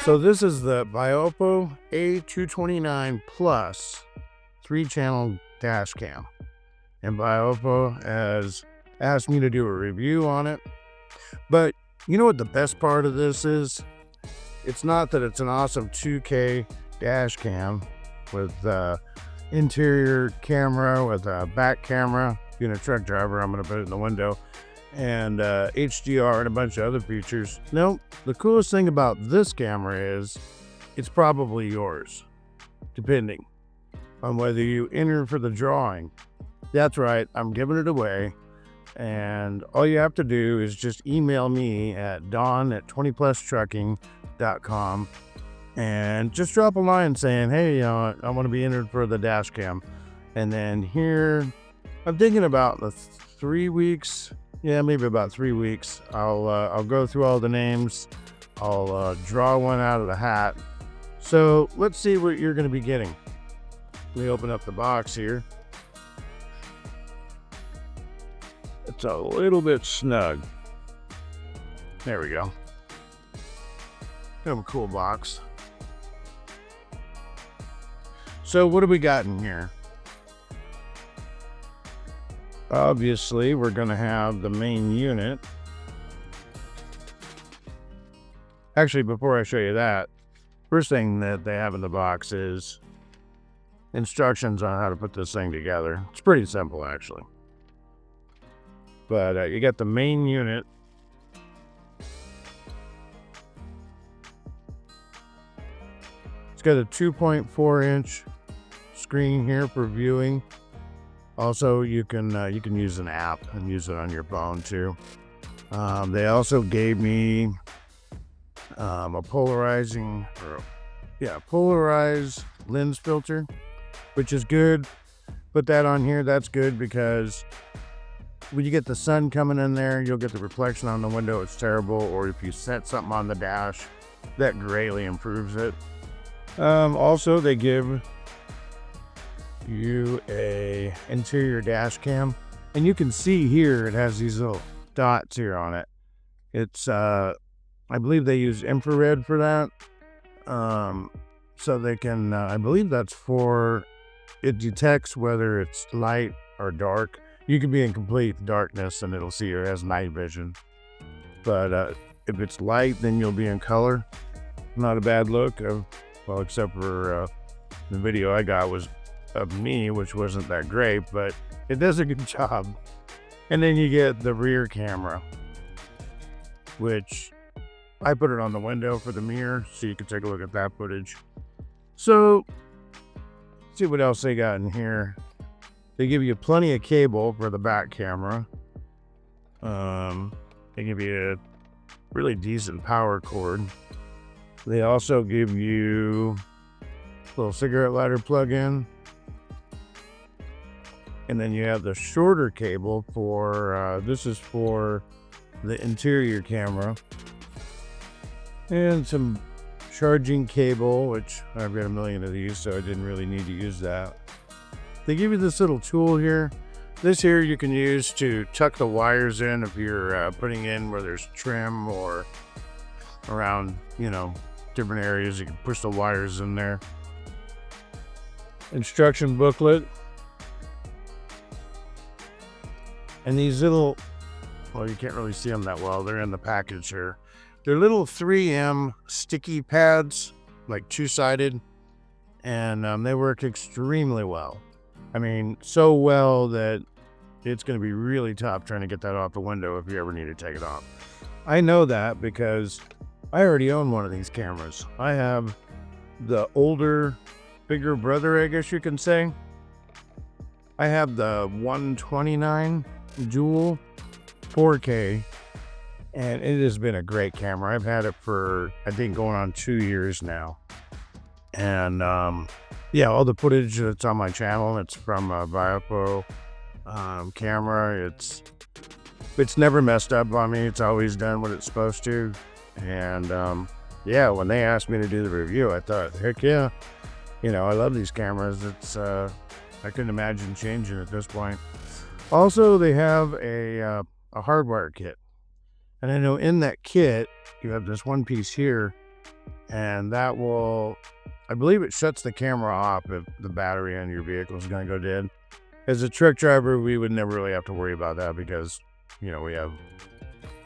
So this is the Viofo A229 Plus 3-channel dash cam. And Viofo has asked me to do a review on it. But you know what the best part of this is? It's not that it's an awesome 2K dash cam with interior camera, with a back camera. Being a truck driver, I'm going to put it in the window. And HDR and a bunch of other features. No, the coolest thing about this camera is it's probably yours, depending on whether you enter for the drawing. That's right, I'm giving it away, and all you have to do is just email me at don@20plustrucking.com and just drop a line saying, hey, I want to be entered for the dash cam. And then here, I'm thinking about the 3 weeks. Yeah, maybe about 3 weeks. I'll go through all the names. I'll draw one out of the hat. So let's see what you're going to be getting. Let me open up the box here. It's a little bit snug. There we go. Kind of a cool box. So what do we got in here? Obviously, we're going to have the main unit. Actually, before I show you that, first thing that they have in the box is instructions on how to put this thing together. It's pretty simple, actually. But you got the main unit. It's got a 2.4-inch screen here for viewing. Also, you can use an app and use it on your phone too. They also gave me a polarized lens filter, which is good. Put that on here. That's good because when you get the sun coming in there, you'll get the reflection on the window. It's terrible. Or if you set something on the dash, that greatly improves it. Also, they give you a interior dash cam, and you can see here it has these little dots here on it. It's I believe they use infrared for that, so they can I believe that's for it detects whether it's light or dark. You can be in complete darkness and it'll see it as night vision, but if it's light, then you'll be in color. Not a bad look, well, except for the video I got was of me, which wasn't that great, but it does a good job. And then you get the rear camera, which I put it on the window for the mirror so you can take a look at that footage. So let's see what else they got in here. They give you plenty of cable for the back camera. They give you a really decent power cord. They also give you a little cigarette lighter plug-in. And then you have the shorter cable for, this is for the interior camera. And some charging cable, which I've got a million of these, so I didn't really need to use that. They give you this little tool here. This here you can use to tuck the wires in if you're putting in where there's trim or around, different areas. You can push the wires in there. Instruction booklet. And these little, well, you can't really see them that well. They're in the package here. They're little 3M sticky pads, like two-sided, and they work extremely well. I mean, so well that it's going to be really tough trying to get that off the window if you ever need to take it off. I know that because I already own one of these cameras. I have the older, bigger brother, I guess you can say. I have the 129 dual 4K, and it has been a great camera. I've had it for, I think, going on 2 years now. And yeah, all the footage that's on my channel, it's from a Viofo camera. It's never messed up on me. It's always done what it's supposed to. And yeah, when they asked me to do the review, I thought, heck yeah, I love these cameras. It's I couldn't imagine changing at this point. Also, they have a hardwire kit. And I know in that kit, you have this one piece here and that will, I believe it shuts the camera off if the battery on your vehicle is going to go dead. As a truck driver, we would never really have to worry about that because, you know, we have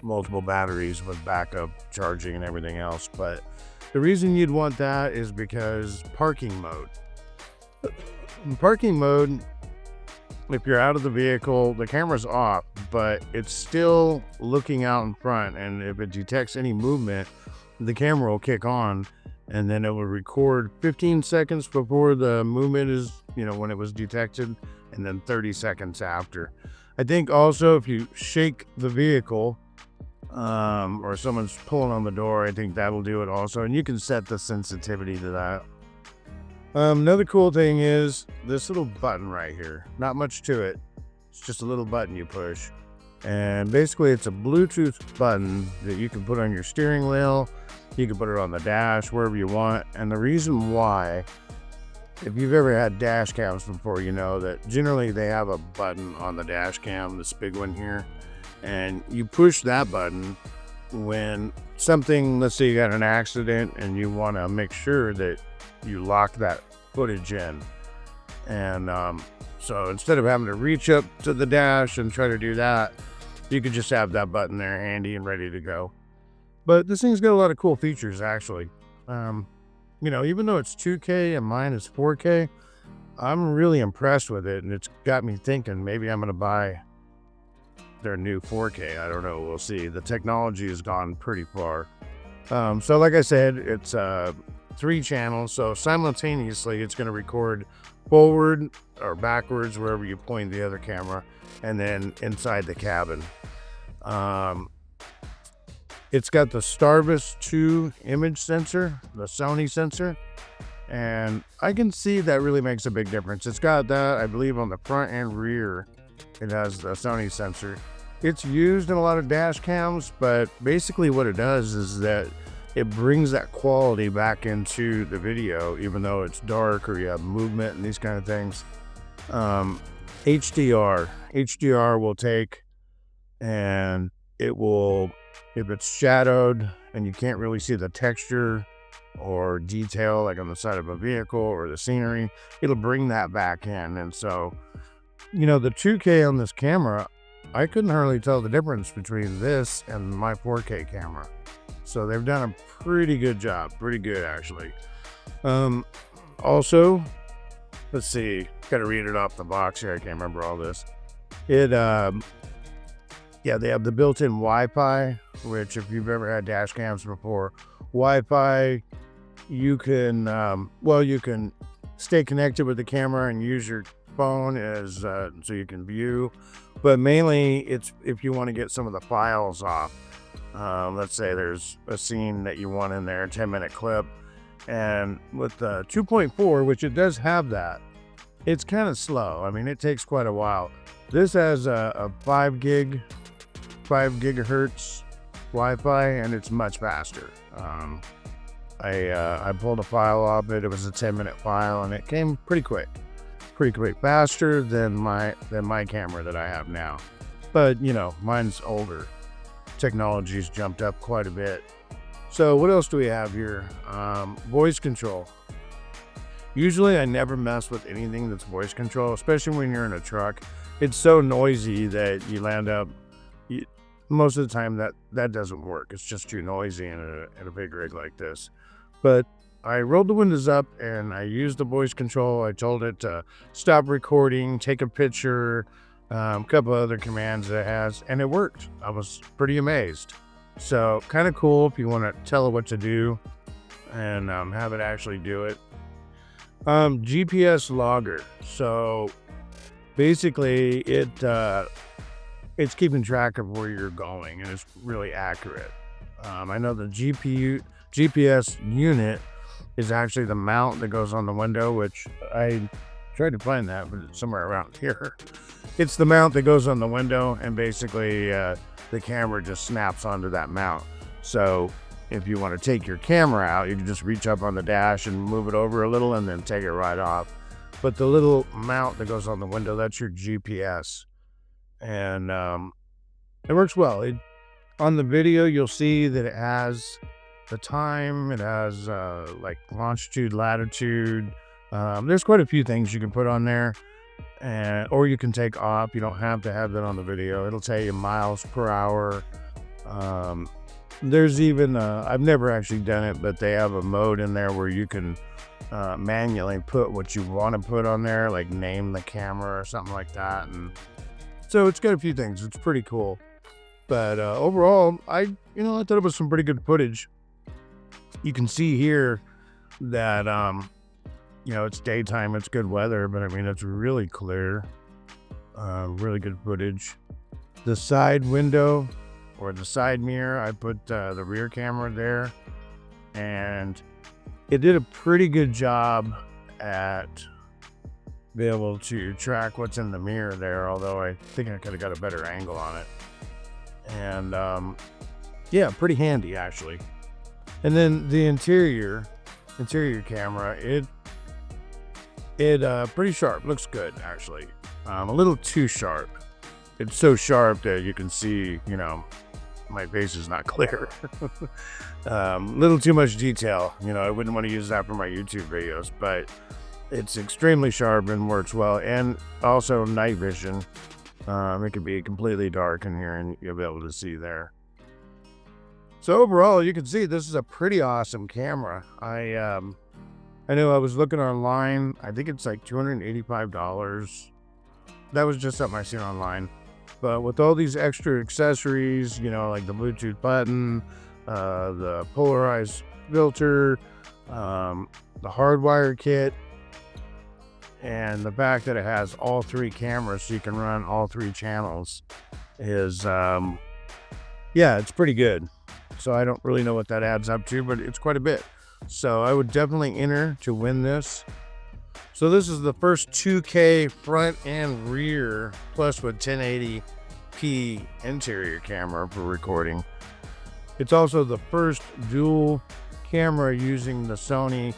multiple batteries with backup charging and everything else. But the reason you'd want that is because parking mode. In parking mode, if you're out of the vehicle, the camera's off, but it's still looking out in front. And if it detects any movement, the camera will kick on, and then it will record 15 seconds before the movement is, you know, when it was detected, and then 30 seconds after. I think also if you shake the vehicle, or someone's pulling on the door, I think that'll do it also. And you can set the sensitivity to that. Another cool thing is this little button right here. Not much to it. It's just a little button you push. And basically it's a Bluetooth button that you can put on your steering wheel. You can put it on the dash, wherever you want. And the reason why, if you've ever had dash cams before, you know that generally they have a button on the dash cam, this big one here. And you push that button when something, let's say you got an accident and you want to make sure that you lock that footage in. And so instead of having to reach up to the dash and try to do that, you could just have that button there handy and ready to go. But this thing's got a lot of cool features, actually. You know, even though it's 2K and mine is 4K, I'm really impressed with it. And it's got me thinking maybe I'm going to buy their new 4K. I don't know. We'll see. The technology has gone pretty far. So like I said, it's 3 channels. So simultaneously, it's going to record forward or backwards, wherever you point the other camera, and then inside the cabin. It's got the Starvis 2 image sensor, the Sony sensor, and I can see that really makes a big difference. It's got that, I believe, on the front and rear. It has the Sony sensor. It's used in a lot of dash cams, but basically what it does is that it brings that quality back into the video, even though it's dark or you have movement and these kind of things. HDR will take, and it will, if it's shadowed and you can't really see the texture or detail like on the side of a vehicle or the scenery, it'll bring that back in. And so, you know, the 2K on this camera, I couldn't hardly tell the difference between this and my 4K camera. So they've done a pretty good job. Pretty good, actually. Also, let's see. Got to read it off the box here. I can't remember all this. Yeah, they have the built-in Wi-Fi, which if you've ever had dash cams before, Wi-Fi, you can, you can stay connected with the camera and use your phone as so you can view. But mainly, it's if you want to get some of the files off. Let's say there's a scene that you want in there, a 10-minute clip. And with the 2.4, which it does have that, it's kind of slow. I mean, it takes quite a while. This has a 5 gigahertz Wi-Fi, and it's much faster. I pulled a file off it. It was a 10-minute file, and it came pretty quick, faster than my camera that I have now. But you know, mine's older. Technology's jumped up quite a bit. So what else do we have here? Voice control. Usually I never mess with anything that's voice control, especially when you're in a truck. It's so noisy that you land up, most of the time that doesn't work. It's just too noisy in a big rig like this. But I rolled the windows up and I used the voice control. I told it to stop recording, take a picture, a couple other commands that it has, and it worked. I was pretty amazed. So kind of cool if you want to tell it what to do and have it actually do it. GPS logger. So basically it's keeping track of where you're going, and it's really accurate. I know the GPS unit is actually the mount that goes on the window, which I tried to find that, but it's somewhere around here. It's the mount that goes on the window, and basically the camera just snaps onto that mount. So if you want to take your camera out, you can just reach up on the dash and move it over a little and then take it right off. But the little mount that goes on the window, that's your GPS. And it works well. On the video, you'll see that it has the time. It has like longitude, latitude. There's quite a few things you can put on there, or you can take off. You don't have to have that on the video. It'll tell you miles per hour. There's even I've never actually done it, but they have a mode in there where you can manually put what you want to put on there, like name the camera or something like that. And so it's got a few things. It's pretty cool. But overall, I thought it was some pretty good footage. You can see here that it's daytime, it's good weather, but I mean it's really clear. Really good footage. The side window or the side mirror, I put the rear camera there, and it did a pretty good job at being able to track what's in the mirror there, although I think I could have got a better angle on it. And yeah, pretty handy actually. And then the interior camera, it pretty sharp, looks good actually. A little too sharp. It's so sharp that you can see, my face is not clear. Little too much detail. I wouldn't want to use that for my YouTube videos, but it's extremely sharp and works well. And also night vision. It could be completely dark in here and you'll be able to see there. So overall, you can see this is a pretty awesome camera. I know I was looking online. I think it's like $285. That was just something I seen online. But with all these extra accessories, like the Bluetooth button, the polarized filter, the hardwire kit, and the fact that it has all three cameras so you can run all three channels is, it's pretty good. So I don't really know what that adds up to, but it's quite a bit. So I would definitely enter to win this. So this is the first 2K front and rear, plus with 1080p interior camera for recording. It's also the first dual camera using the Sony.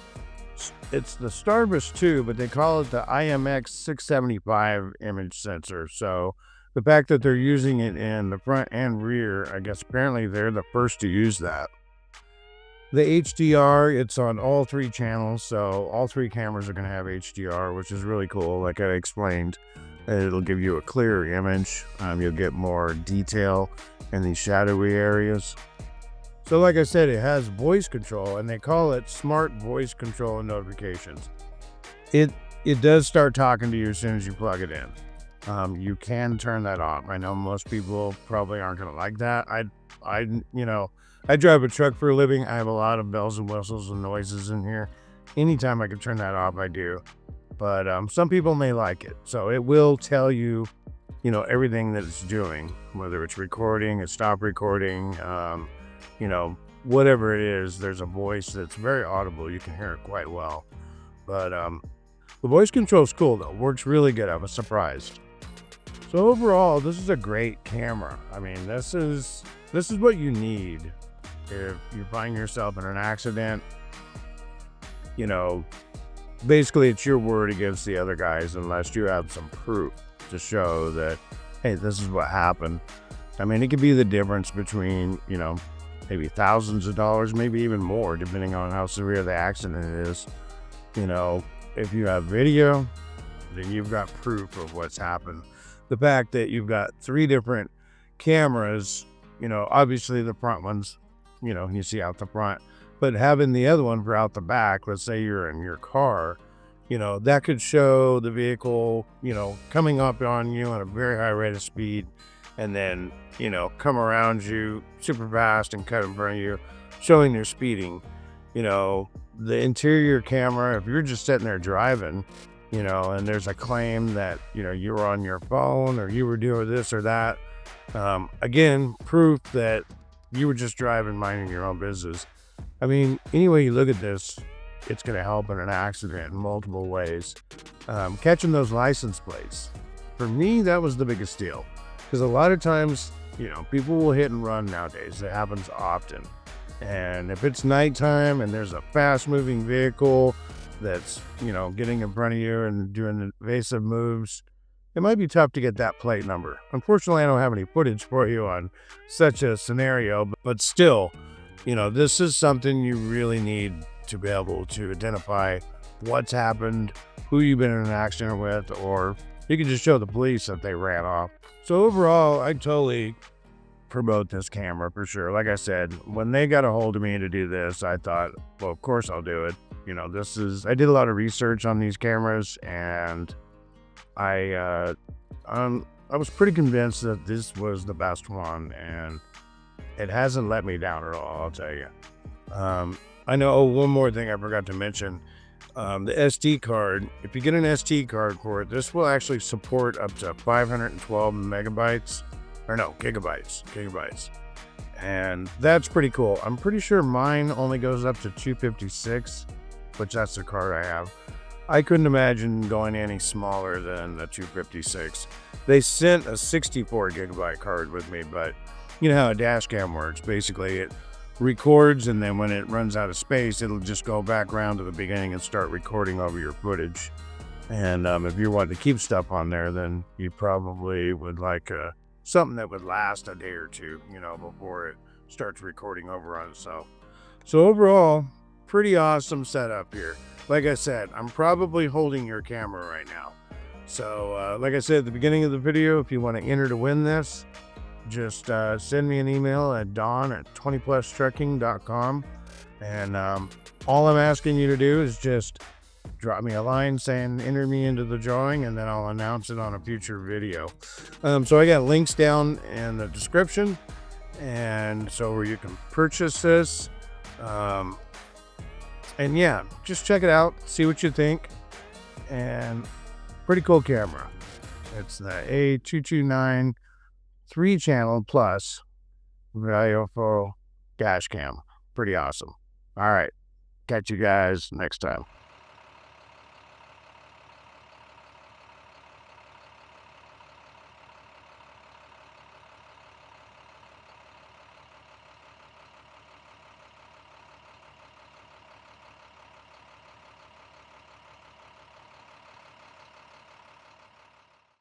It's the Starbus 2, but they call it the IMX 675 image sensor. So the fact that they're using it in the front and rear, I guess apparently they're the first to use that. The HDR, it's on all three channels, so all three cameras are going to have HDR, which is really cool. Like I explained, it'll give you a clearer image. You'll get more detail in these shadowy areas. So like I said, it has voice control, and they call it smart voice control and notifications. It does start talking to you as soon as you plug it in. You can turn that off. I know most people probably aren't going to like that. I drive a truck for a living. I have a lot of bells and whistles and noises in here. Anytime I can turn that off, I do. But some people may like it. So it will tell you, everything that it's doing, whether it's recording, it stopped recording, whatever it is. There's a voice that's very audible. You can hear it quite well. But the voice control is cool though. Works really good. I was surprised. So overall, this is a great camera. I mean, this is what you need. If you find yourself in an accident, basically it's your word against the other guys unless you have some proof to show that, hey, this is what happened. I mean, it could be the difference between, maybe thousands of dollars, maybe even more, depending on how severe the accident is. If you have video, then you've got proof of what's happened. The fact that you've got three different cameras, obviously the front ones, you see out the front, but having the other one for out the back, let's say you're in your car, that could show the vehicle, coming up on you at a very high rate of speed, and then, come around you super fast and cut in front of you, showing they're speeding. The interior camera, if you're just sitting there driving, and there's a claim that, you were on your phone or you were doing this or that, again, proof that you were just driving, minding your own business. I mean, any way you look at this, it's going to help in an accident in multiple ways. Catching those license plates, for me, that was the biggest deal. Because a lot of times, people will hit and run nowadays. It happens often. And if it's nighttime and there's a fast-moving vehicle that's, getting in front of you and doing evasive moves, it might be tough to get that plate number. Unfortunately, I don't have any footage for you on such a scenario, but still, You know, this is something you really need to be able to identify what's happened, who you've been in an accident with, or you can just show the police that they ran off. So overall, I totally promote this camera for sure. Like I said, when they got a hold of me to do this, I thought, well, of course I'll do it. You know, I did a lot of research on these cameras, and I I was pretty convinced that this was the best one, and it hasn't let me down at all, I'll tell you. I know, oh, one more thing I forgot to mention. The SD card, if you get an SD card for it, this will actually support up to 512 megabytes, or no, gigabytes. And that's pretty cool. I'm pretty sure mine only goes up to 256, which that's the card I have. I couldn't imagine going any smaller than the 256. They sent a 64 gigabyte card with me, but you know how a dash cam works. Basically, it records, and then when it runs out of space, it'll just go back around to the beginning and start recording over your footage. And if you want to keep stuff on there, then you probably would like something that would last a day or two, you know, before it starts recording over on itself. So overall, pretty awesome setup here. Like I said, I'm probably holding your camera right now. So like I said at the beginning of the video, if you want to enter to win this, just send me an email at don@20plustrucking.com. And all I'm asking you to do is just drop me a line saying enter me into the drawing, and then I'll announce it on a future video. So I got links down in the description, and so where you can purchase this. And yeah, just check it out, see what you think. And pretty cool camera. It's the A229 3-channel plus Viofo Dashcam. Pretty awesome. All right. Catch you guys next time.